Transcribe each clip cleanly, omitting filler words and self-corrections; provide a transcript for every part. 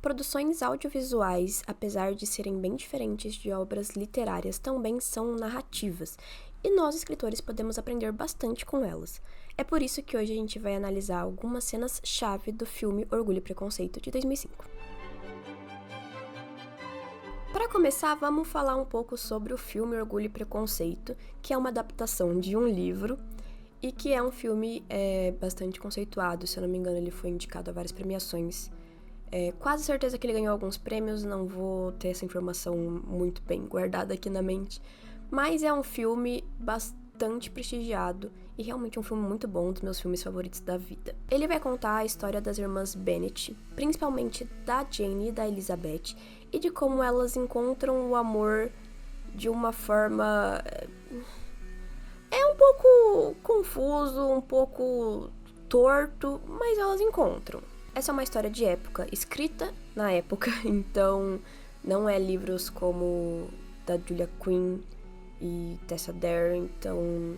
produções audiovisuais, apesar de serem bem diferentes de obras literárias, também são narrativas, e nós, escritores, podemos aprender bastante com elas. É por isso que hoje a gente vai analisar algumas cenas-chave do filme Orgulho e Preconceito, de 2005. Para começar, vamos falar um pouco sobre o filme Orgulho e Preconceito, que é uma adaptação de um livro, e que é um filme bastante conceituado. Se eu não me engano, ele foi indicado a várias premiações. Quase certeza que ele ganhou alguns prêmios, não vou ter essa informação muito bem guardada aqui na mente, mas é um filme bastante prestigiado e realmente um filme muito bom, um dos meus filmes favoritos da vida. Ele vai contar a história das irmãs Bennet, principalmente da Jane e da Elizabeth, e de como elas encontram o amor de uma forma... É um pouco confuso, um pouco torto, mas elas encontram. Essa é uma história de época, escrita na época, então não é livros como da Julia Quinn e Tessa Dare, então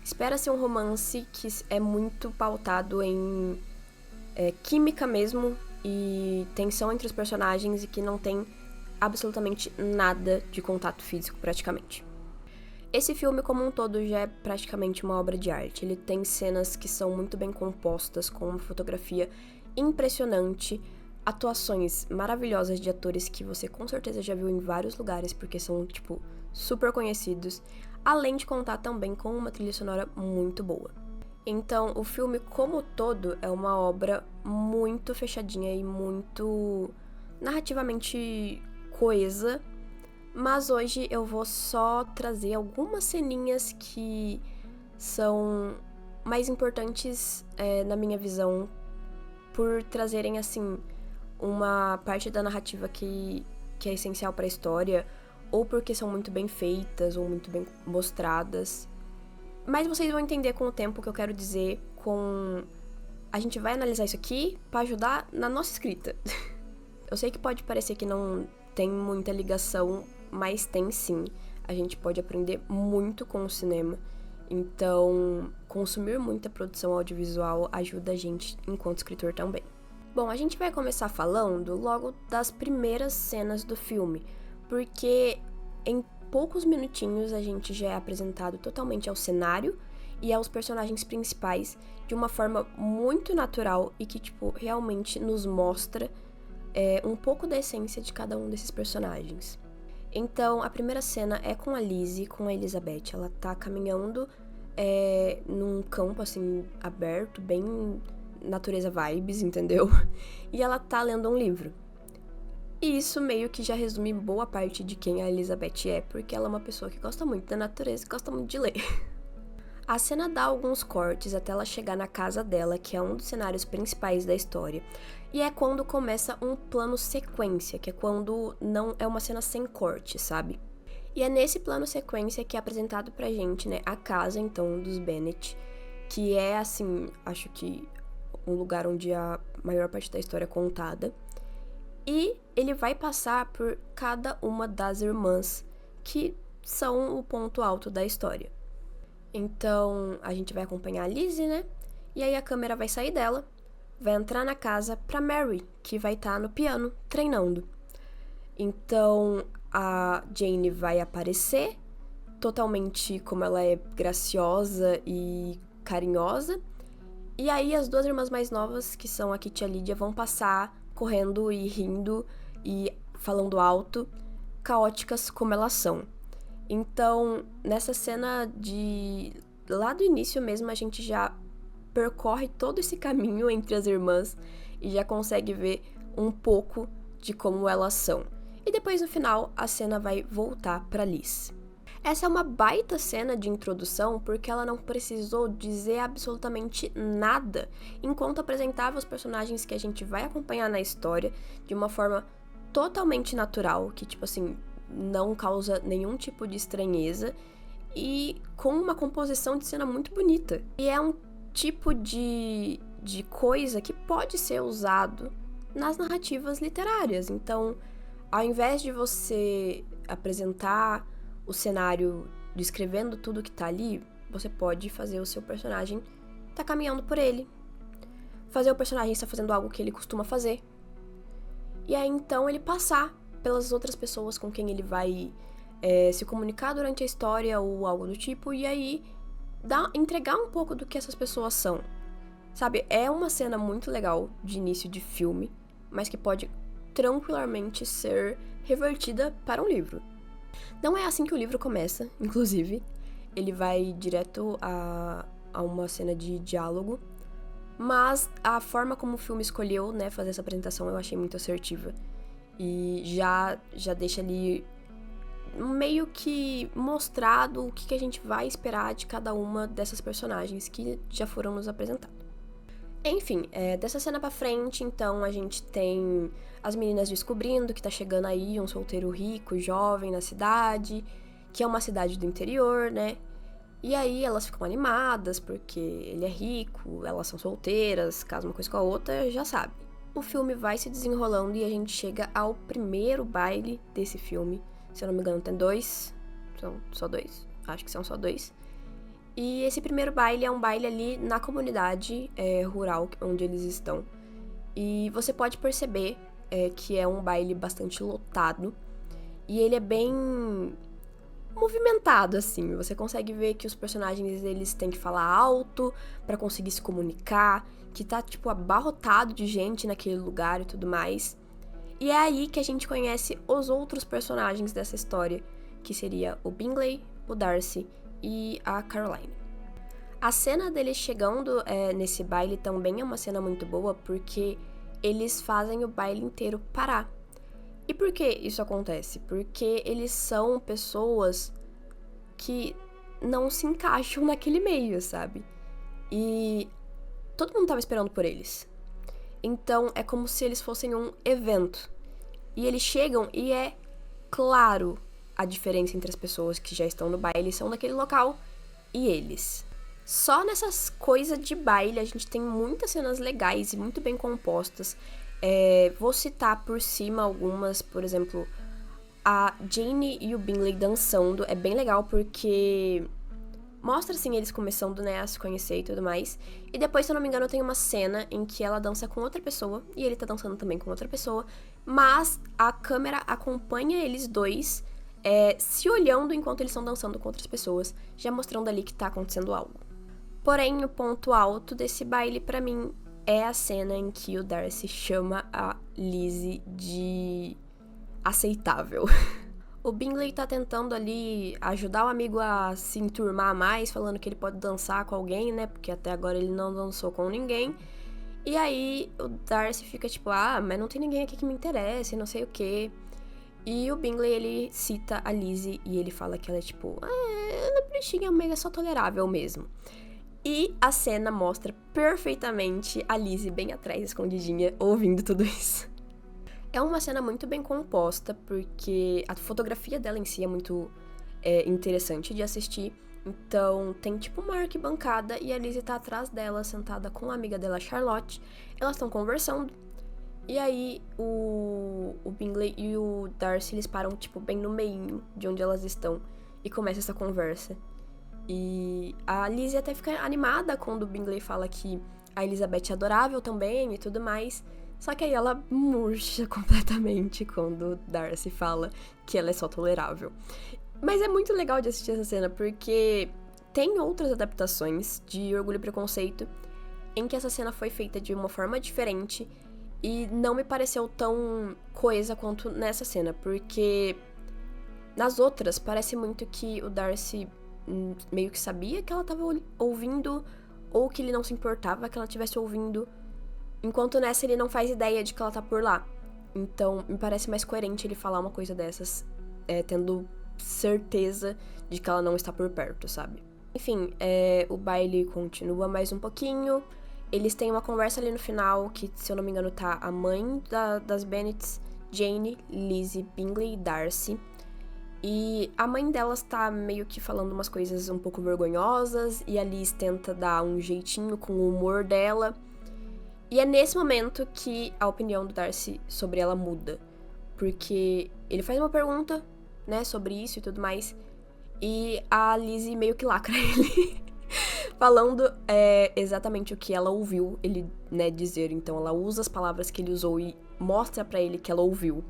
espera-se um romance que é muito pautado em química mesmo e tensão entre os personagens e que não tem absolutamente nada de contato físico praticamente. Esse filme como um todo já é praticamente uma obra de arte. Ele tem cenas que são muito bem compostas, com uma fotografia impressionante, atuações maravilhosas de atores que você com certeza já viu em vários lugares, porque são, super conhecidos, além de contar também com uma trilha sonora muito boa. Então, o filme como todo é uma obra muito fechadinha e muito narrativamente coesa, mas hoje eu vou só trazer algumas ceninhas que são mais importantes na minha visão, por trazerem, assim, uma parte da narrativa que é essencial para a história, ou porque são muito bem feitas, ou muito bem mostradas. Mas vocês vão entender com o tempo o que eu quero dizer A gente vai analisar isso aqui para ajudar na nossa escrita. Eu sei que pode parecer que não tem muita ligação, mas tem sim. A gente pode aprender muito com o cinema. Então, consumir muita produção audiovisual ajuda a gente enquanto escritor também. Bom, a gente vai começar falando logo das primeiras cenas do filme, porque em poucos minutinhos a gente já é apresentado totalmente ao cenário e aos personagens principais de uma forma muito natural e que, realmente nos mostra um pouco da essência de cada um desses personagens. Então, a primeira cena é com a Lizzie, com a Elizabeth. Ela tá caminhando num campo, assim, aberto, bem natureza vibes, entendeu? E ela tá lendo um livro. E isso meio que já resume boa parte de quem a Elizabeth é, porque ela é uma pessoa que gosta muito da natureza e gosta muito de ler. A cena dá alguns cortes até ela chegar na casa dela, que é um dos cenários principais da história. E é quando começa um plano sequência, que é quando não é uma cena sem corte, sabe? E é nesse plano sequência que é apresentado pra gente, né, a casa, então, dos Bennet, que é, assim, acho que um lugar onde a maior parte da história é contada. E ele vai passar por cada uma das irmãs, que são o ponto alto da história. Então, a gente vai acompanhar a Lizzie, né? E aí a câmera vai sair dela, vai entrar na casa pra Mary, que vai estar no piano, treinando. Então, a Jane vai aparecer, totalmente como ela é graciosa e carinhosa. E aí as duas irmãs mais novas, que são a Kitty e a Lydia, vão passar correndo e rindo e falando alto, caóticas como elas são. Então, nessa cena lá do início mesmo, a gente já percorre todo esse caminho entre as irmãs e já consegue ver um pouco de como elas são. E depois, no final, a cena vai voltar pra Liz. Essa é uma baita cena de introdução porque ela não precisou dizer absolutamente nada enquanto apresentava os personagens que a gente vai acompanhar na história de uma forma totalmente natural, que, não causa nenhum tipo de estranheza e com uma composição de cena muito bonita. E é um tipo de coisa que pode ser usado nas narrativas literárias. Então, ao invés de você apresentar o cenário descrevendo tudo que tá ali, você pode fazer o seu personagem tá caminhando por ele. Fazer o personagem estar fazendo algo que ele costuma fazer. e aí então ele passar pelas outras pessoas com quem ele vai se comunicar durante a história ou algo do tipo, e aí entregar um pouco do que essas pessoas são. Sabe, é uma cena muito legal de início de filme, mas que pode tranquilamente ser revertida para um livro. Não é assim que o livro começa, inclusive. Ele vai direto a uma cena de diálogo, mas a forma como o filme escolheu, né, fazer essa apresentação eu achei muito assertiva. E já deixa ali meio que mostrado o que a gente vai esperar de cada uma dessas personagens que já foram nos apresentados. Enfim, dessa cena pra frente, então, a gente tem as meninas descobrindo que tá chegando aí um solteiro rico, jovem na cidade, que é uma cidade do interior, né? E aí elas ficam animadas porque ele é rico, elas são solteiras, caso uma coisa com a outra, já sabe. O filme vai se desenrolando e a gente chega ao primeiro baile desse filme. Se eu não me engano, tem 2. São só 2. Acho que são só 2. E esse primeiro baile é um baile ali na comunidade rural onde eles estão. E você pode perceber que é um baile bastante lotado. E ele é bem movimentado, assim. Você consegue ver que os personagens, eles têm que falar alto pra conseguir se comunicar. Que tá, tipo, abarrotado de gente naquele lugar e tudo mais. E é aí que a gente conhece os outros personagens dessa história. Que seria o Bingley, o Darcy e a Caroline. A cena deles chegando nesse baile também é uma cena muito boa porque eles fazem o baile inteiro parar. E por que isso acontece? Porque eles são pessoas que não se encaixam naquele meio, sabe? E todo mundo tava esperando por eles. Então é como se eles fossem um evento. E eles chegam e é claro a diferença entre as pessoas que já estão no baile, são daquele local, e eles. Só nessas coisas de baile a gente tem muitas cenas legais e muito bem compostas. Vou citar por cima algumas, por exemplo, a Jane e o Bingley dançando. É bem legal porque mostra, assim, eles começando, né, a se conhecer e tudo mais. E depois, se eu não me engano, tem uma cena em que ela dança com outra pessoa e ele tá dançando também com outra pessoa. Mas a câmera acompanha eles dois se olhando enquanto eles estão dançando com outras pessoas, já mostrando ali que tá acontecendo algo. Porém, o ponto alto desse baile, pra mim, é a cena em que o Darcy chama a Lizzie de aceitável. O Bingley tá tentando ali ajudar o amigo a se enturmar mais, falando que ele pode dançar com alguém, né? Porque até agora ele não dançou com ninguém. E aí o Darcy fica tipo, mas não tem ninguém aqui que me interesse, não sei o quê. E o Bingley, ele cita a Lizzie e ele fala que ela é tipo, ela é bichinha, mas é só tolerável mesmo. E a cena mostra perfeitamente a Lizzie bem atrás, escondidinha, ouvindo tudo isso. É uma cena muito bem composta, porque a fotografia dela em si é muito interessante de assistir. Então, tem tipo uma arquibancada e a Lizzie tá atrás dela, sentada com a amiga dela, Charlotte. Elas estão conversando. E aí, o Bingley e o Darcy, eles param, tipo, bem no meio de onde elas estão. E começa essa conversa. E a Lizzie até fica animada quando o Bingley fala que a Elizabeth é adorável também e tudo mais. Só que aí ela murcha completamente quando o Darcy fala que ela é só tolerável. Mas é muito legal de assistir essa cena, porque tem outras adaptações de Orgulho e Preconceito em que essa cena foi feita de uma forma diferente e não me pareceu tão coesa quanto nessa cena, porque nas outras parece muito que o Darcy meio que sabia que ela tava ouvindo ou que ele não se importava que ela estivesse ouvindo, enquanto nessa ele não faz ideia de que ela tá por lá. Então me parece mais coerente ele falar uma coisa dessas tendo certeza de que ela não está por perto, sabe? Enfim, o baile continua mais um pouquinho. Eles têm uma conversa ali no final, que, se eu não me engano, tá a mãe das Bennets, Jane, Lizzie, Bingley e Darcy. E a mãe delas tá meio que falando umas coisas um pouco vergonhosas, e a Liz tenta dar um jeitinho com o humor dela. E é nesse momento que a opinião do Darcy sobre ela muda. Porque ele faz uma pergunta, né, sobre isso e tudo mais, e a Lizzie meio que lacra ele. falando exatamente o que ela ouviu ele, né, dizer. Então ela usa as palavras que ele usou e mostra pra ele que ela ouviu.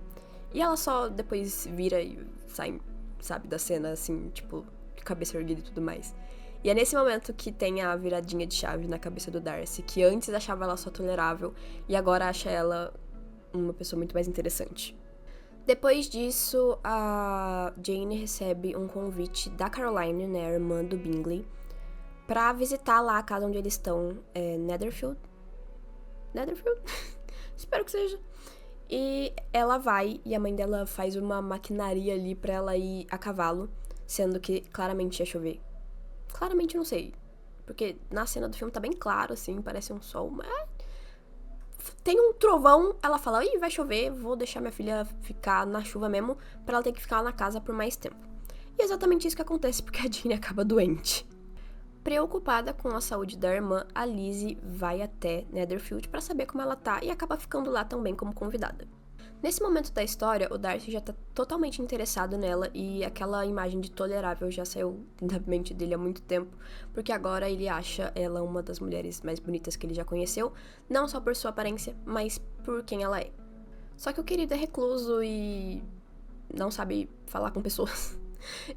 E ela só depois vira e sai, sabe, da cena, assim, tipo, de cabeça erguida e tudo mais. E é nesse momento que tem a viradinha de chave na cabeça do Darcy, que antes achava ela só tolerável e agora acha ela uma pessoa muito mais interessante. Depois disso, a Jane recebe um convite da Caroline, né, a irmã do Bingley, pra visitar lá a casa onde eles estão, Netherfield? Netherfield? Espero que seja. E ela vai e a mãe dela faz uma maquinaria ali pra ela ir a cavalo, sendo que claramente ia chover. Claramente não sei, porque na cena do filme tá bem claro, assim, parece um sol, mas tem um trovão, ela fala, ih, vai chover, vou deixar minha filha ficar na chuva mesmo, pra ela ter que ficar na casa por mais tempo. E é exatamente isso que acontece, porque a Jane acaba doente. Preocupada com a saúde da irmã, a Lizzie vai até Netherfield pra saber como ela tá e acaba ficando lá também como convidada. Nesse momento da história, o Darcy já tá totalmente interessado nela e aquela imagem de tolerável já saiu da mente dele há muito tempo, porque agora ele acha ela uma das mulheres mais bonitas que ele já conheceu, não só por sua aparência, mas por quem ela é. Só que o querido é recluso e não sabe falar com pessoas.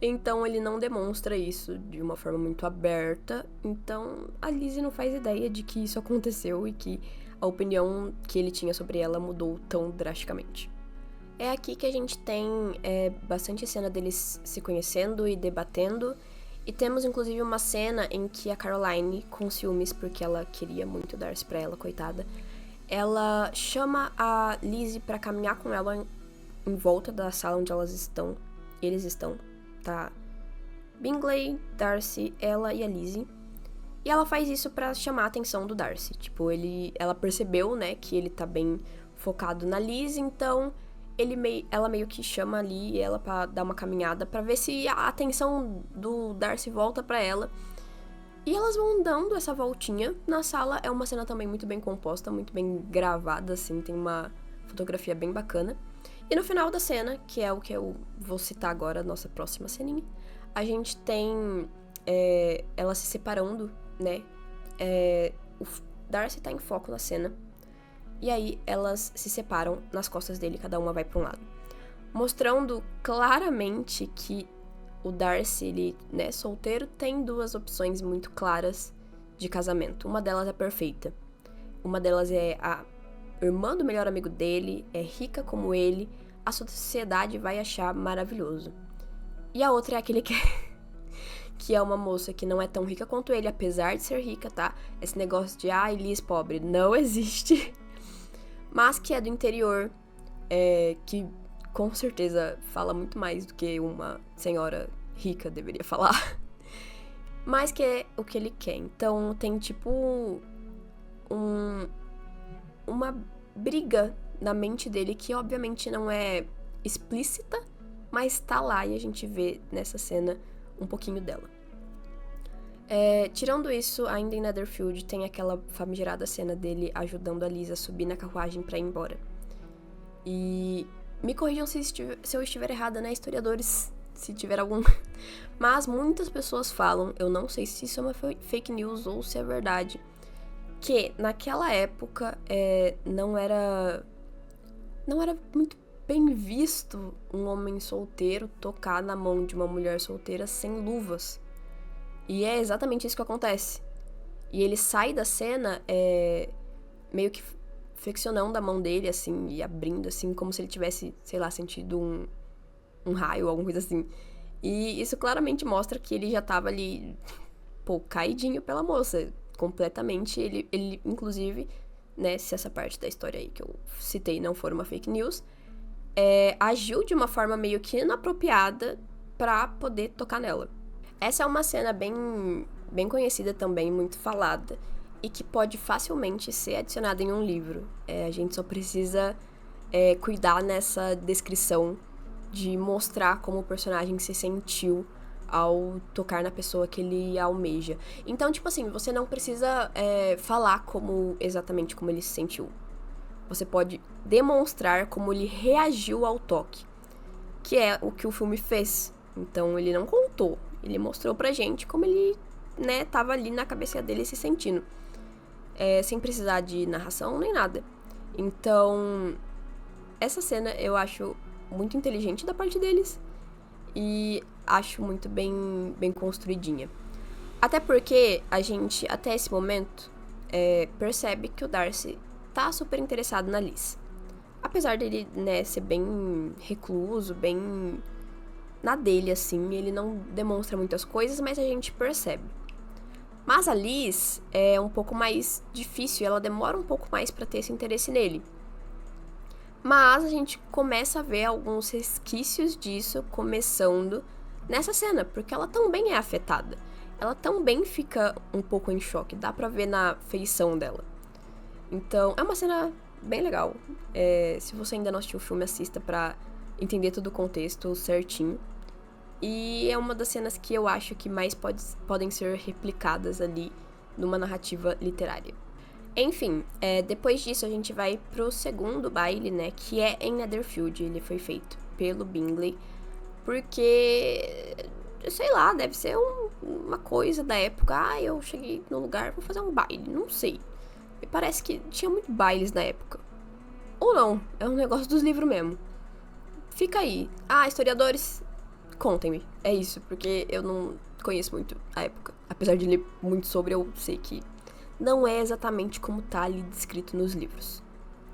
Então ele não demonstra isso de uma forma muito aberta. Então a Lizzie não faz ideia de que isso aconteceu e que a opinião que ele tinha sobre ela mudou tão drasticamente. É aqui que a gente tem bastante cena deles se conhecendo e debatendo. E temos inclusive uma cena em que a Caroline, com ciúmes, porque ela queria muito Darcy pra ela, coitada, ela chama a Lizzie pra caminhar com ela em volta da sala onde eles estão, tá? Bingley, Darcy, ela e a Lizzie. E ela faz isso pra chamar a atenção do Darcy. Tipo, ela percebeu, né, que ele tá bem focado na Lizzie, então ela meio que chama ali ela pra dar uma caminhada pra ver se a atenção do Darcy volta pra ela. E elas vão dando essa voltinha. Na sala é uma cena também muito bem composta, muito bem gravada, assim, tem uma fotografia bem bacana. E no final da cena, que é o que eu vou citar agora, nossa próxima ceninha, a gente tem ela se separando, né? O Darcy tá em foco na cena. E aí elas se separam nas costas dele, cada uma vai pra um lado. Mostrando claramente que o Darcy, ele, né, solteiro, tem duas opções muito claras de casamento. Uma delas é perfeita. Uma delas é a irmã do melhor amigo dele, é rica como ele, a sociedade vai achar maravilhoso. E a outra é aquele que é uma moça que não é tão rica quanto ele, apesar de ser rica, tá? Esse negócio de, Liz pobre, não existe. Mas que é do interior, que com certeza fala muito mais do que uma senhora rica deveria falar. Mas que é o que ele quer. Então tem tipo uma briga na mente dele que obviamente não é explícita, mas tá lá e a gente vê nessa cena um pouquinho dela. Tirando isso, ainda em Netherfield tem aquela famigerada cena dele ajudando a Liz a subir na carruagem pra ir embora. E me corrijam se eu estiver errada, né, historiadores, se tiver algum. Mas muitas pessoas falam, eu não sei se isso é uma fake news ou se é verdade, que naquela época não era muito bem visto um homem solteiro tocar na mão de uma mulher solteira sem luvas. E é exatamente isso que acontece. E ele sai da cena meio que flexionando a mão dele, assim, e abrindo, assim, como se ele tivesse, sei lá, sentido um raio ou alguma coisa assim. E isso claramente mostra que ele já tava ali, caidinho pela moça, completamente. Ele inclusive, né, se essa parte da história aí que eu citei não for uma fake news, agiu de uma forma meio que inapropriada pra poder tocar nela. Essa é uma cena bem conhecida também, muito falada, e que pode facilmente ser adicionada em um livro. A gente só precisa cuidar nessa descrição de mostrar como o personagem se sentiu ao tocar na pessoa que ele almeja. Então, tipo assim, você não precisa falar exatamente como ele se sentiu. Você pode demonstrar como ele reagiu ao toque, que é o que o filme fez. Então, ele não contou. Ele mostrou pra gente como ele né, tava ali na cabeça dele se sentindo. Sem precisar de narração nem nada. Então, essa cena eu acho muito inteligente da parte deles e acho muito bem construidinha. Até porque a gente, até esse momento, percebe que o Darcy tá super interessado na Liz. Apesar dele, né, ser bem recluso, bem na dele, assim, ele não demonstra muitas coisas, mas a gente percebe. Mas a Liz é um pouco mais difícil, ela demora um pouco mais pra ter esse interesse nele. Mas a gente começa a ver alguns resquícios disso começando nessa cena, porque ela também é afetada. Ela também fica um pouco em choque, dá pra ver na feição dela. Então, é uma cena bem legal. Se você ainda não assistiu o filme, assista pra entender todo o contexto certinho. E é uma das cenas que eu acho que mais podem ser replicadas ali numa narrativa literária. Enfim, depois disso a gente vai pro segundo baile, né, que é em Netherfield. Ele foi feito pelo Bingley, porque, sei lá, deve ser uma coisa da época. Eu cheguei no lugar, vou fazer um baile, não sei. Me parece que tinha muitos bailes na época. Ou não, é um negócio dos livros mesmo. Fica aí. Historiadores, contem-me. É isso, porque eu não conheço muito a época. Apesar de ler muito sobre, eu sei que não é exatamente como tá ali descrito nos livros.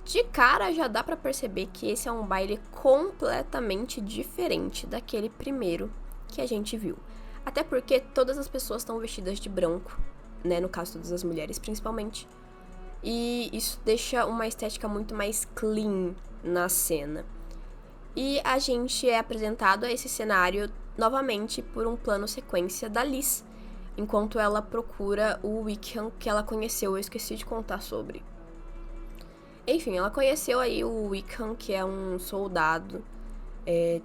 De cara, já dá pra perceber que esse é um baile completamente diferente daquele primeiro que a gente viu. Até porque todas as pessoas estão vestidas de branco, né? No caso, todas as mulheres, principalmente. E isso deixa uma estética muito mais clean na cena. E a gente é apresentado a esse cenário novamente por um plano sequência da Liz, enquanto ela procura o Wickham que ela conheceu. Eu esqueci de contar sobre. Enfim, ela conheceu aí o Wickham, que é um soldado,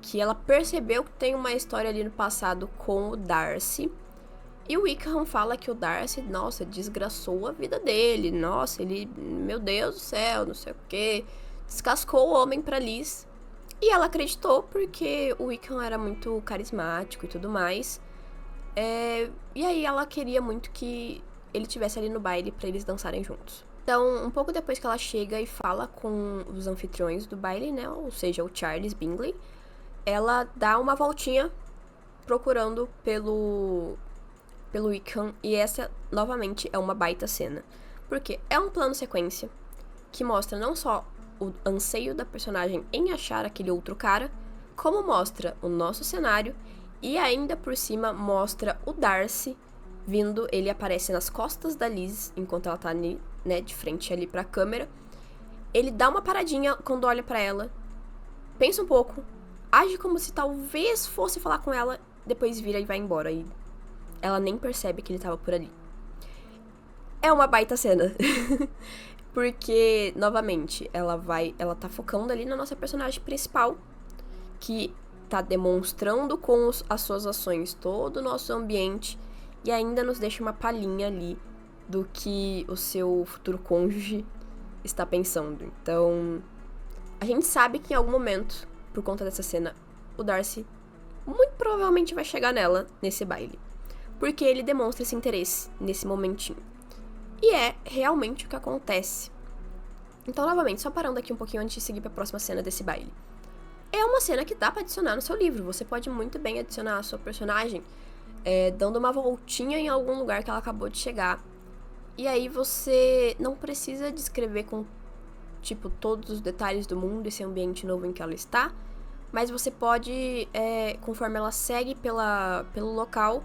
que ela percebeu que tem uma história ali no passado com o Darcy. E o Wickham fala que o Darcy, nossa, desgraçou a vida dele. Nossa, ele, meu Deus do céu, não sei o quê. Descascou o homem pra Liz. E ela acreditou porque o Wickham era muito carismático e tudo mais. E aí ela queria muito que ele estivesse ali no baile pra eles dançarem juntos. Então, um pouco depois que ela chega e fala com os anfitriões do baile, né? Ou seja, o Charles Bingley, ela dá uma voltinha procurando pelo Wickham. E essa, novamente, é uma baita cena. Porque é um plano sequência que mostra não só o anseio da personagem em achar aquele outro cara, como mostra o nosso cenário e ainda por cima mostra o Darcy vindo. Ele aparece nas costas da Liz enquanto ela tá ali, né, de frente ali pra câmera. Ele dá uma paradinha quando olha pra ela, pensa um pouco, age como se talvez fosse falar com ela, depois vira e vai embora. E ela nem percebe que ele tava por ali. É uma baita cena. Porque, novamente, ela tá focando ali na nossa personagem principal, que tá demonstrando com as suas ações todo o nosso ambiente e ainda nos deixa uma palhinha ali do que o seu futuro cônjuge está pensando. Então, a gente sabe que em algum momento, por conta dessa cena, o Darcy muito provavelmente vai chegar nela nesse baile, porque ele demonstra esse interesse nesse momentinho. E é realmente o que acontece. Então, novamente, só parando aqui um pouquinho antes de seguir para a próxima cena desse baile. É uma cena que dá para adicionar no seu livro. Você pode muito bem adicionar a sua personagem dando uma voltinha em algum lugar que ela acabou de chegar. E aí você não precisa descrever com, tipo, todos os detalhes do mundo, esse ambiente novo em que ela está. Mas você pode, conforme ela segue pelo local,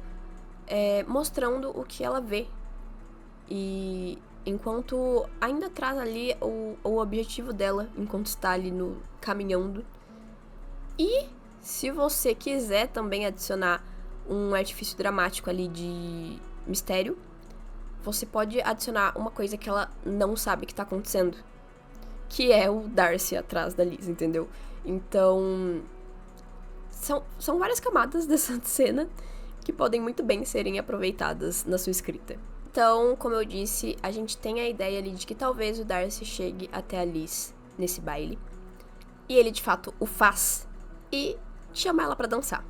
mostrando o que ela vê. E enquanto ainda traz ali o objetivo dela, enquanto está ali caminhando. E se você quiser também adicionar um artifício dramático ali de mistério, você pode adicionar uma coisa que ela não sabe que tá acontecendo, que é o Darcy atrás da Liz, entendeu? Então, são várias camadas dessa cena que podem muito bem serem aproveitadas na sua escrita. Então, como eu disse, a gente tem a ideia ali de que talvez o Darcy chegue até a Liz nesse baile. E ele, de fato, o faz e chama ela pra dançar.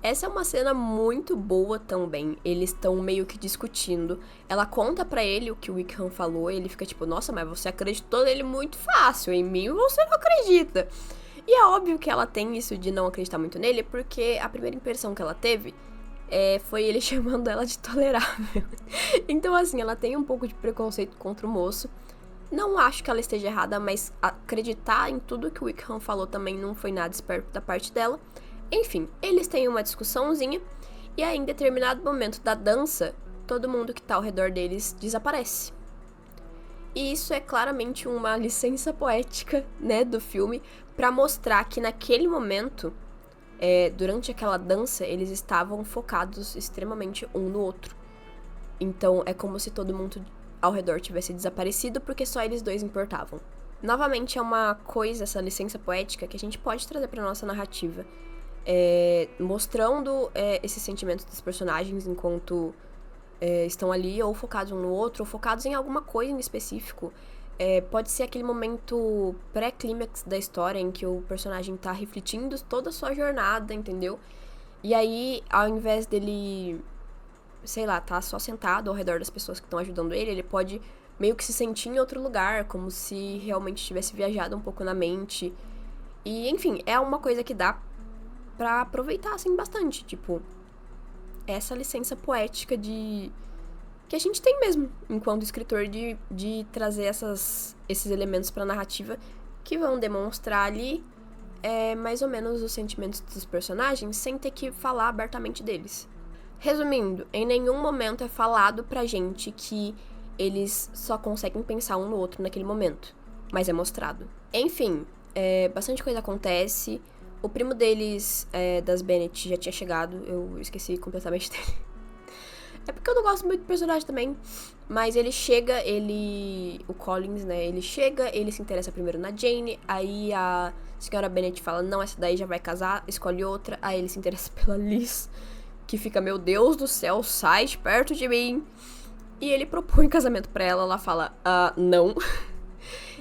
Essa é uma cena muito boa também. Eles estão meio que discutindo. Ela conta pra ele o que o Wickham falou. E ele fica tipo, nossa, mas você acreditou nele muito fácil. Em mim você não acredita. E é óbvio que ela tem isso de não acreditar muito nele, porque a primeira impressão que ela teve foi ele chamando ela de tolerável. Então, assim, ela tem um pouco de preconceito contra o moço. Não acho que ela esteja errada, mas acreditar em tudo que o Wickham falou também não foi nada esperto da parte dela. Enfim, eles têm uma discussãozinha, e aí em determinado momento da dança, todo mundo que tá ao redor deles desaparece. E isso é claramente uma licença poética, né, do filme, pra mostrar que naquele momento, durante aquela dança, eles estavam focados extremamente um no outro. Então é como se todo mundo ao redor tivesse desaparecido, porque só eles dois importavam. Novamente é uma coisa, essa licença poética, que a gente pode trazer pra nossa narrativa. Mostrando esses sentimentos dos personagens enquanto estão ali ou focados um no outro, ou focados em alguma coisa em específico. Pode ser aquele momento pré-clímax da história em que o personagem tá refletindo toda a sua jornada, entendeu? E aí, ao invés dele, sei lá, tá só sentado ao redor das pessoas que estão ajudando ele, ele pode meio que se sentir em outro lugar, como se realmente tivesse viajado um pouco na mente. E, enfim, é uma coisa que dá pra aproveitar, assim, bastante. Tipo, essa licença poética que a gente tem mesmo, enquanto escritor, de trazer esses elementos pra narrativa que vão demonstrar ali mais ou menos os sentimentos dos personagens sem ter que falar abertamente deles. Resumindo, em nenhum momento é falado pra gente que eles só conseguem pensar um no outro naquele momento, mas é mostrado. Enfim, bastante coisa acontece. O primo deles, das Bennett, já tinha chegado. Eu esqueci completamente dele. É porque eu não gosto muito do personagem também. Mas ele chega, o Collins, né? Ele chega, ele se interessa primeiro na Jane. Aí a senhora Bennett fala, não, essa daí já vai casar, escolhe outra. Aí ele se interessa pela Liz, que fica, meu Deus do céu, sai de perto de mim. E ele propõe casamento pra ela, ela fala, não.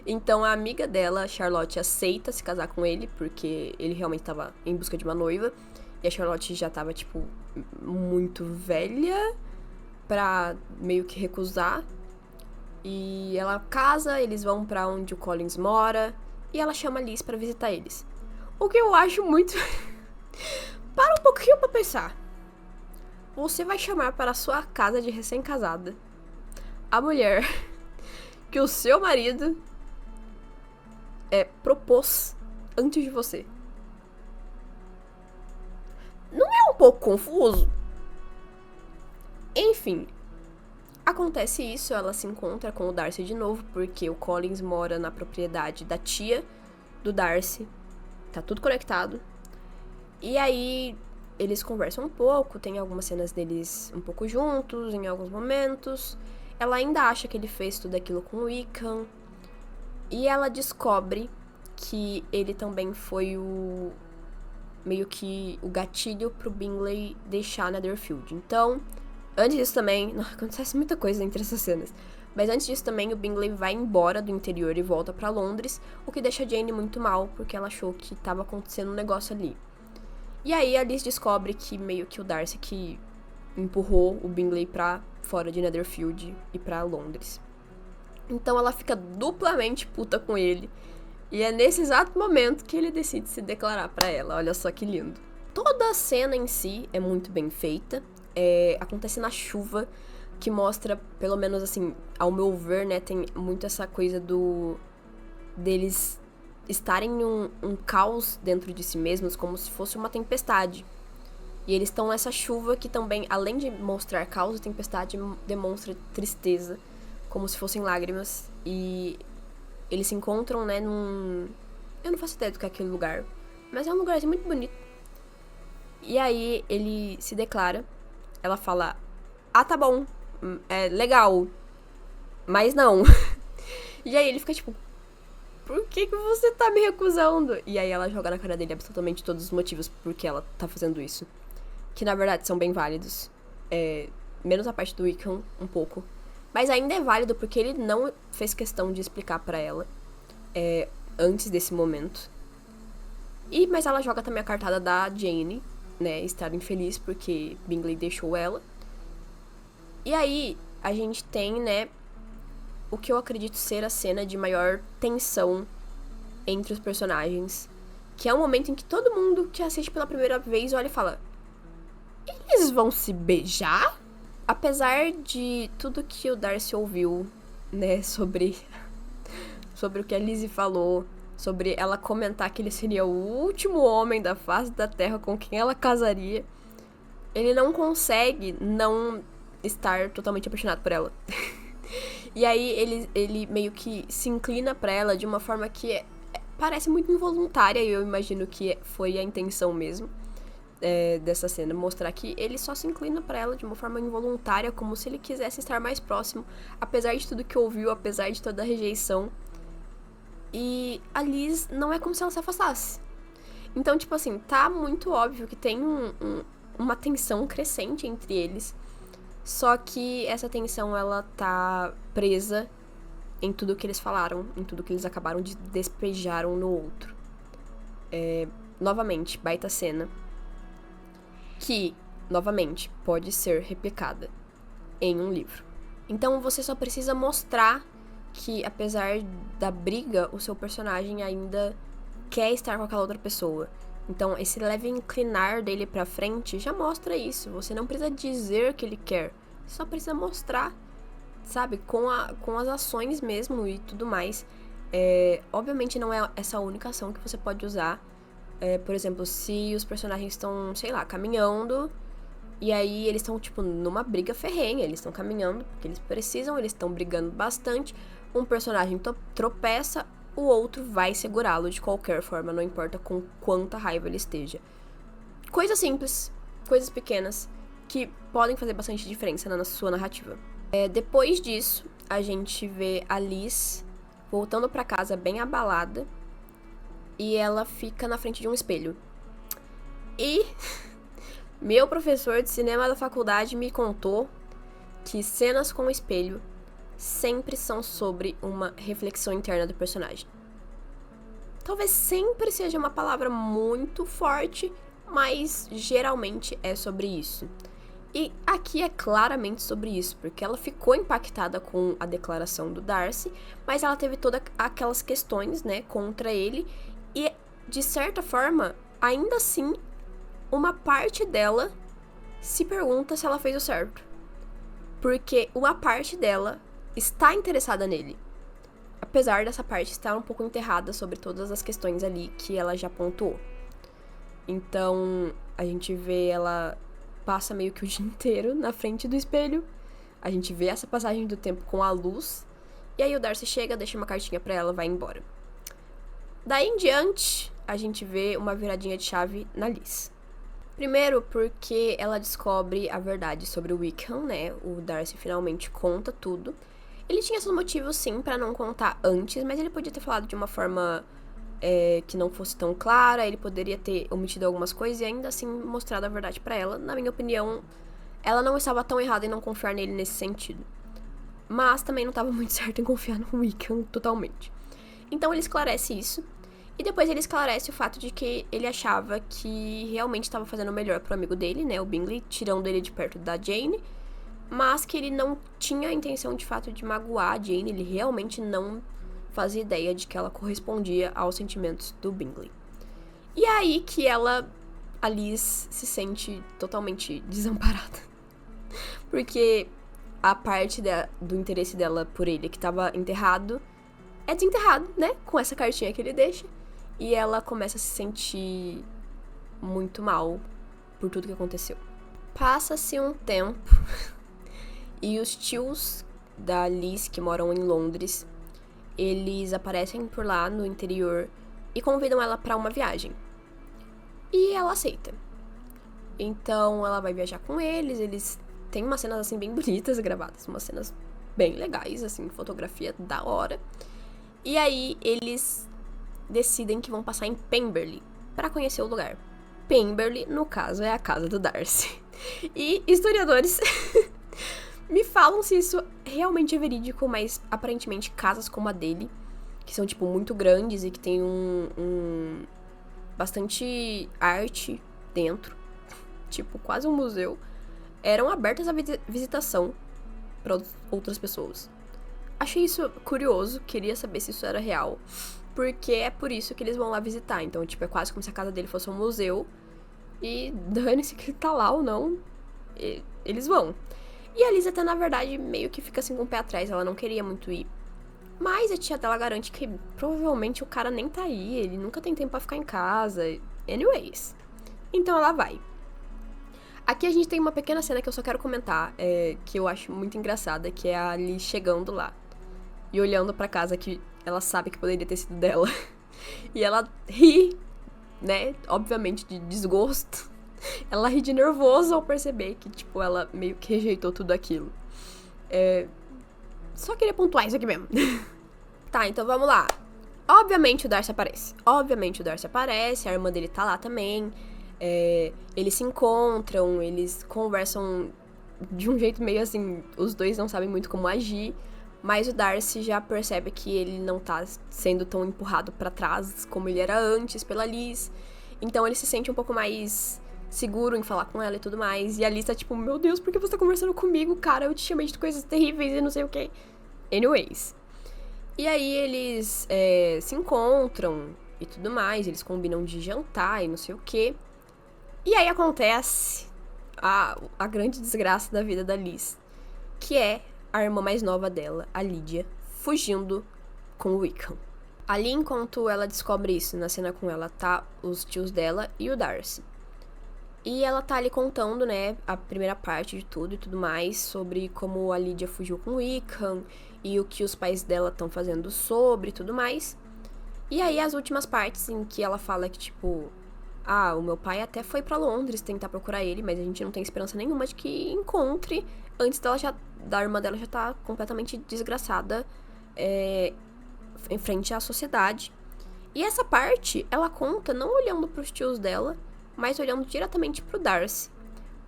Então a amiga dela, Charlotte, aceita se casar com ele, porque ele realmente tava em busca de uma noiva. E a Charlotte já tava, tipo, muito velha pra meio que recusar. E ela casa, eles vão pra onde o Collins mora, e ela chama a Liz pra visitar eles. O que eu acho muito... Para um pouquinho pra pensar. Você vai chamar para a sua casa de recém-casada a mulher que o seu marido propôs antes de você. Não é um pouco confuso? Enfim, acontece isso, ela se encontra com o Darcy de novo, porque o Collins mora na propriedade da tia do Darcy. Tá tudo conectado. E aí eles conversam um pouco, tem algumas cenas deles um pouco juntos, em alguns momentos. Ela ainda acha que ele fez tudo aquilo com o Wickham. E ela descobre que ele também foi meio que o gatilho pro Bingley deixar Netherfield. Então, antes disso também... Não, acontece muita coisa entre essas cenas. Mas antes disso também, o Bingley vai embora do interior e volta pra Londres, o que deixa a Jane muito mal, porque ela achou que tava acontecendo um negócio ali. E aí a Liz descobre que meio que o Darcy que empurrou o Bingley pra fora de Netherfield e pra Londres. Então ela fica duplamente puta com ele. E é nesse exato momento que ele decide se declarar pra ela. Olha só que lindo. Toda a cena em si é muito bem feita. Acontece na chuva, que mostra, pelo menos assim, ao meu ver, né, tem muito essa coisa deles estarem um caos dentro de si mesmos, como se fosse uma tempestade. E eles estão nessa chuva que também, além de mostrar caos e tempestade, demonstra tristeza, como se fossem lágrimas. E eles se encontram, né, eu não faço ideia do que é aquele lugar, mas é um lugar assim, muito bonito. E aí ele se declara, ela fala, tá bom, legal, mas não. E aí ele fica tipo, por que você tá me recusando? E aí ela joga na cara dele absolutamente todos os motivos por que ela tá fazendo isso. Que na verdade são bem válidos. Menos a parte do Wickham, um pouco. Mas ainda é válido porque ele não fez questão de explicar pra ela antes desse momento. Mas ela joga também a cartada da Jane, né, estar infeliz porque Bingley deixou ela. E aí, a gente tem, né, o que eu acredito ser a cena de maior tensão entre os personagens, que é o momento em que todo mundo que assiste pela primeira vez olha e fala: eles vão se beijar? Apesar de tudo que o Darcy ouviu, né, sobre o que a Lizzie falou, sobre ela comentar que ele seria o último homem da face da Terra com quem ela casaria, ele não consegue não estar totalmente apaixonado por ela. E aí ele meio que se inclina pra ela de uma forma que parece muito involuntária, e eu imagino que foi a intenção mesmo dessa cena, mostrar que ele só se inclina pra ela de uma forma involuntária, como se ele quisesse estar mais próximo, apesar de tudo que ouviu, apesar de toda a rejeição. E a Liz não é como se ela se afastasse. Então, tipo assim, tá muito óbvio que tem uma tensão crescente entre eles, só que essa tensão, ela tá presa em tudo que eles falaram, em tudo que eles acabaram de despejar um no outro. Novamente, baita cena, que, novamente, pode ser replicada em um livro. Então você só precisa mostrar que, apesar da briga, o seu personagem ainda quer estar com aquela outra pessoa. Então esse leve inclinar dele pra frente já mostra isso. Você não precisa dizer que ele quer, só precisa mostrar, sabe, com as ações mesmo e tudo mais. Obviamente não é essa a única ação que você pode usar. Por exemplo, se os personagens estão, sei lá, caminhando, e aí eles estão, tipo, numa briga ferrenha, eles estão caminhando porque eles precisam, eles estão brigando bastante, um personagem tropeça, o outro vai segurá-lo de qualquer forma, não importa com quanta raiva ele esteja. Coisas simples, coisas pequenas, que podem fazer bastante diferença na sua narrativa. Depois disso, a gente vê a Liz voltando pra casa bem abalada, e ela fica na frente de um espelho. E meu professor de cinema da faculdade me contou que cenas com o espelho sempre são sobre uma reflexão interna do personagem. Talvez sempre seja uma palavra muito forte, mas geralmente é sobre isso. E aqui é claramente sobre isso, porque ela ficou impactada com a declaração do Darcy, mas ela teve todas aquelas questões, né, contra ele, e, de certa forma, ainda assim, uma parte dela se pergunta se ela fez o certo. Porque uma parte dela está interessada nele, apesar dessa parte estar um pouco enterrada sobre todas as questões ali que ela já pontuou. Então, a gente vê ela passa meio que o dia inteiro na frente do espelho, a gente vê essa passagem do tempo com a luz, e aí o Darcy chega, deixa uma cartinha pra ela, vai embora. Daí em diante, a gente vê uma viradinha de chave na Liz. Primeiro porque ela descobre a verdade sobre o Wickham, né? O Darcy finalmente conta tudo. Ele tinha seus motivos, sim, pra não contar antes, mas ele podia ter falado de uma forma que não fosse tão clara, ele poderia ter omitido algumas coisas e ainda assim mostrado a verdade pra ela. Na minha opinião, ela não estava tão errada em não confiar nele nesse sentido. Mas também não estava muito certo em confiar no Wickham totalmente. Então ele esclarece isso. E depois ele esclarece o fato de que ele achava que realmente estava fazendo o melhor pro amigo dele, né, o Bingley, tirando ele de perto da Jane, mas que ele não tinha a intenção de fato de magoar a Jane, ele realmente não fazia ideia de que ela correspondia aos sentimentos do Bingley. E é aí que a Liz, se sente totalmente desamparada. Porque a parte do interesse dela por ele que estava enterrado é desenterrado, né, com essa cartinha que ele deixa. E ela começa a se sentir muito mal por tudo que aconteceu. Passa-se um tempo e os tios da Liz, que moram em Londres, eles aparecem por lá no interior e convidam ela para uma viagem. E ela aceita. Então ela vai viajar com eles têm umas cenas assim bem bonitas gravadas, umas cenas bem legais, assim, fotografia da hora. E aí eles decidem que vão passar em Pemberley para conhecer o lugar. Pemberley, no caso, é a casa do Darcy. E historiadores me falam se isso realmente é verídico, mas aparentemente casas como a dele, que são, tipo, muito grandes e que tem bastante arte dentro, tipo quase um museu, eram abertas à visitação para outras pessoas. Achei isso curioso, queria saber se isso era real, porque é por isso que eles vão lá visitar. Então, tipo, é quase como se a casa dele fosse um museu, e dane-se que ele tá lá ou não, eles vão. E a Liz até, na verdade, meio que fica assim com o pé atrás, ela não queria muito ir. Mas a tia dela garante que provavelmente o cara nem tá aí, ele nunca tem tempo pra ficar em casa. Anyways. Então ela vai. Aqui a gente tem uma pequena cena que eu só quero comentar, que eu acho muito engraçada, que é a Liz chegando lá e olhando pra casa que ela sabe que poderia ter sido dela. E ela ri, né, obviamente de desgosto. Ela ri de nervoso ao perceber que, tipo, ela meio que rejeitou tudo aquilo. Só queria pontuar isso aqui mesmo. Tá, então vamos lá. Obviamente o Darcy aparece. A irmã dele tá lá também. Eles se encontram, eles conversam de um jeito meio assim, os dois não sabem muito como agir, mas o Darcy já percebe que ele não tá sendo tão empurrado pra trás como ele era antes pela Liz, então ele se sente um pouco mais seguro em falar com ela e tudo mais, e a Liz tá tipo, meu Deus, por que você tá conversando comigo, cara? Eu te chamei de coisas terríveis e não sei o que. Anyways. E aí eles se encontram e tudo mais, eles combinam de jantar e não sei o que. E aí acontece a grande desgraça da vida da Liz, que é a irmã mais nova dela, a Lydia, fugindo com o Wickham. Ali, enquanto ela descobre isso, na cena com ela, tá os tios dela e o Darcy. E ela tá ali contando, né, a primeira parte de tudo e tudo mais, sobre como a Lydia fugiu com o Wickham e o que os pais dela estão fazendo sobre e tudo mais. E aí as últimas partes em que ela fala que, tipo, o meu pai até foi pra Londres tentar procurar ele, mas a gente não tem esperança nenhuma de que encontre antes da irmã dela já tá completamente desgraçada em frente à sociedade. E essa parte, ela conta não olhando pros tios dela, mas olhando diretamente pro Darcy.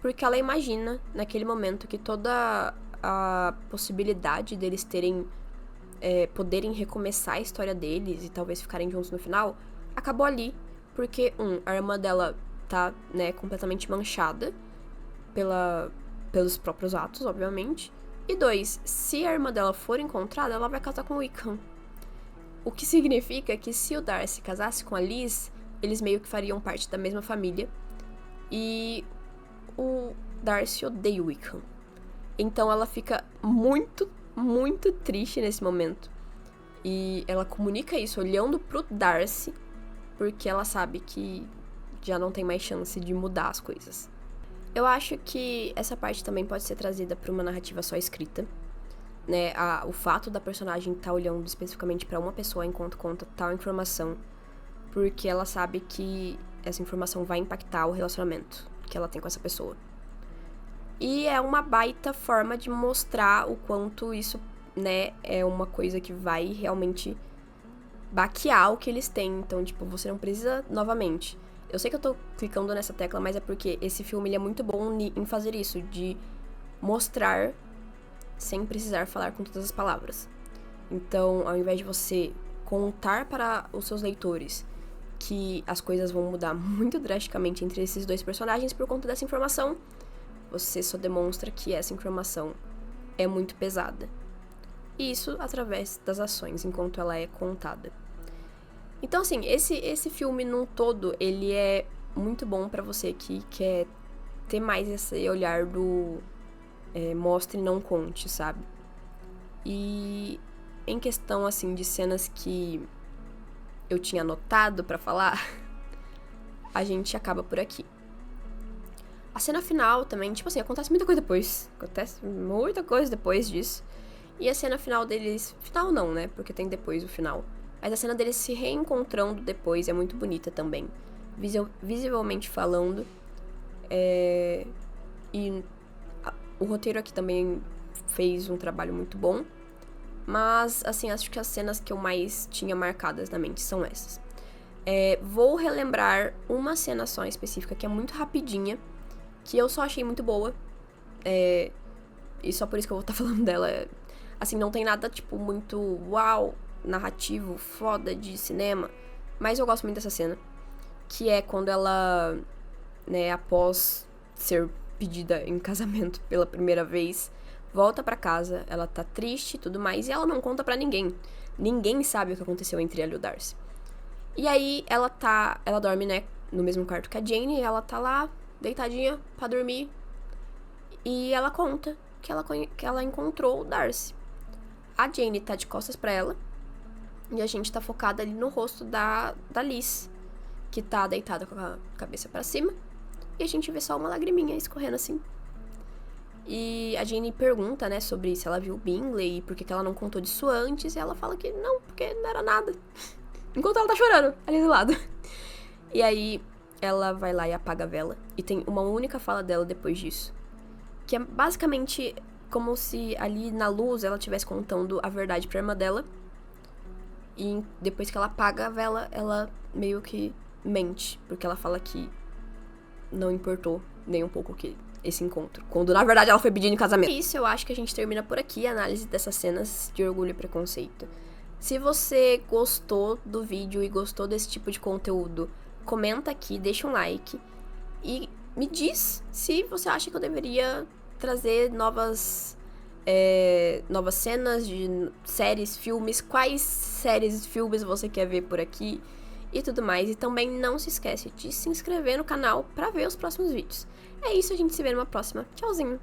Porque ela imagina, naquele momento, que toda a possibilidade deles poderem recomeçar a história deles e talvez ficarem juntos no final, acabou ali. Porque, a irmã dela tá, né, completamente manchada pelos próprios atos, obviamente. E 2, se a irmã dela for encontrada, ela vai casar com o Wickham. O que significa que se o Darcy casasse com a Liz, eles meio que fariam parte da mesma família. E o Darcy odeia o Wickham. Então ela fica muito, muito triste nesse momento. E ela comunica isso olhando pro Darcy, porque ela sabe que já não tem mais chance de mudar as coisas. Eu acho que essa parte também pode ser trazida para uma narrativa só escrita, né? O fato da personagem estar olhando especificamente para uma pessoa enquanto conta tal informação, porque ela sabe que essa informação vai impactar o relacionamento que ela tem com essa pessoa. E é uma baita forma de mostrar o quanto isso, né, é uma coisa que vai realmente baquear o que eles têm. Então, tipo, você não precisa, novamente. Eu sei que eu tô clicando nessa tecla, mas é porque esse filme ele é muito bom em fazer isso, de mostrar sem precisar falar com todas as palavras. Então, ao invés de você contar para os seus leitores que as coisas vão mudar muito drasticamente entre esses dois personagens por conta dessa informação, você só demonstra que essa informação é muito pesada. E isso através das ações, enquanto ela é contada. Então, assim, esse filme num todo, ele é muito bom pra você que quer ter mais esse olhar do mostre e não conte, sabe? E em questão, assim, de cenas que eu tinha anotado pra falar, a gente acaba por aqui. A cena final também, tipo assim, acontece muita coisa depois disso. E a cena final deles... Final não, né? Porque tem depois o final. Mas a cena deles se reencontrando depois é muito bonita também. Visivelmente falando. E o roteiro aqui também fez um trabalho muito bom. Mas, assim, acho que as cenas que eu mais tinha marcadas na mente são essas. Vou relembrar uma cena só em específica, que é muito rapidinha, que eu só achei muito boa. E só por isso que eu vou estar falando dela. Assim, não tem nada, tipo, muito uau, narrativo, foda de cinema. Mas eu gosto muito dessa cena. Que é quando ela, né, após ser pedida em casamento pela primeira vez, volta pra casa, ela tá triste e tudo mais, e ela não conta pra ninguém. Ninguém sabe o que aconteceu entre ela e o Darcy. E aí ela dorme, né, no mesmo quarto que a Jane, e ela tá lá, deitadinha pra dormir, e ela conta que ela encontrou o Darcy. A Jane tá de costas pra ela, e a gente tá focada ali no rosto da Liz, que tá deitada com a cabeça pra cima, e a gente vê só uma lagriminha escorrendo assim. E a Jane pergunta, né, sobre se ela viu o Bingley e por que ela não contou disso antes, e ela fala que não, porque não era nada. Enquanto ela tá chorando, ali do lado. E aí, ela vai lá e apaga a vela. E tem uma única fala dela depois disso. Que é basicamente como se ali na luz ela estivesse contando a verdade pra irmã dela. E depois que ela apaga a vela, ela meio que mente. Porque ela fala que não importou nem um pouco que esse encontro. Quando na verdade ela foi pedindo em casamento. É isso, eu acho que a gente termina por aqui a análise dessas cenas de Orgulho e Preconceito. Se você gostou do vídeo e gostou desse tipo de conteúdo, comenta aqui, deixa um like e me diz se você acha que eu deveria trazer novas cenas de séries, filmes, quais séries e filmes você quer ver por aqui e tudo mais. E também não se esquece de se inscrever no canal para ver os próximos vídeos. É isso, a gente se vê numa próxima. Tchauzinho!